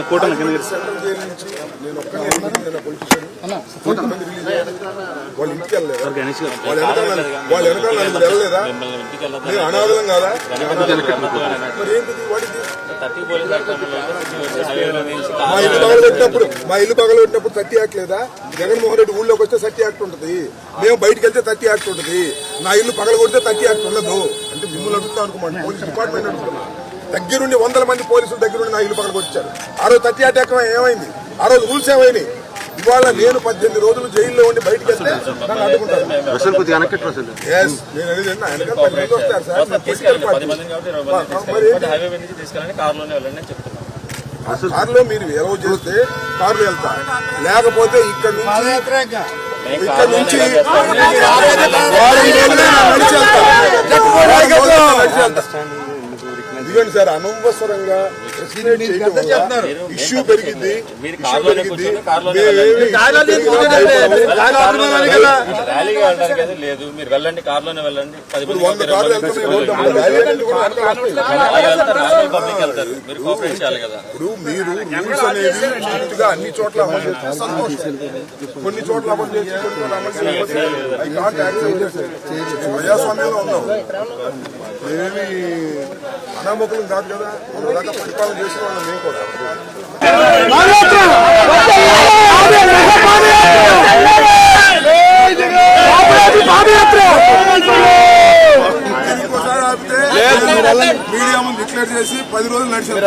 కూటమి నేను ఒక్కనే పొలిటీషియన్ వాళ్ళ ఇంటికి వెళ్ళలేదా వాళ్ళ వెనకాల వెళ్ళలేదా నేను అనాథలం కాదా మరి ఏంటిది వాడికి మా ఇల్లు పగలబెట్టినప్పుడు 30 యాక్ట్ లేదా? జగన్మోహన్ రెడ్డి ఊళ్ళోకి వస్తే 30 యాక్ట్ ఉంటుంది, మేము బయటకు వెళ్తే 30 యాక్ట్ ఉంటుంది. నా ఇల్లు పగలగొడితే 30 యాక్ట్ ఉండదు అంటే మిమ్మల్ని అడుగుతా అనుకోమండి. పోలీస్ డిపార్ట్మెంట్ అడుగుతున్నా. దగ్గరుండి 100 మంది పోలీసులు దగ్గరుండి నా ఇల్లు పగలగొచ్చారు. ఆ రోజు 30 యాక్ట్ ఏమైంది? ఆ రోజు రూల్స్ ఏమైనాయి? ఇవాళ నేను 18 రోజులు జైల్లో ఉండి బయటకు వెళ్తే నన్ను అడ్డుకుంటారు. నేను అనేది వెనకాల 10 మంది వస్తారు సార్. కారులో మీరు ఏవో చేస్తే కారులో వెళ్తా, లేకపోతే ఇక్కడ నుంచి నడిచి వెళ్తా. ఇదిగోండి సార్, అనవసరంగా ఇష్యూ పెరిగింది. లేదు మీరు వెళ్ళండి, కార్లోనే వెళ్ళండి. 100 కార్లు ఇప్పుడు మీరు రూల్స్ అనేది స్ట్రిక్ట్ గా అన్ని చోట్ల అమలు చేస్తే సంతోషం. కొన్ని చోట్ల అమలు చేసి కొన్ని చోట్ల అమలు చేయకపోతే ఐ కాంట్ యాక్సెప్ట్. ప్రజాస్వామ్యంలో ఉన్నాం, మేమేమి అనామకులం కాదు కదా. మన దాకా పరిపాలన చేసిన వాళ్ళం మేము కూడా. మీడియా ముందు డిక్లేర్ చేసి 10 రోజులు నడిచారు.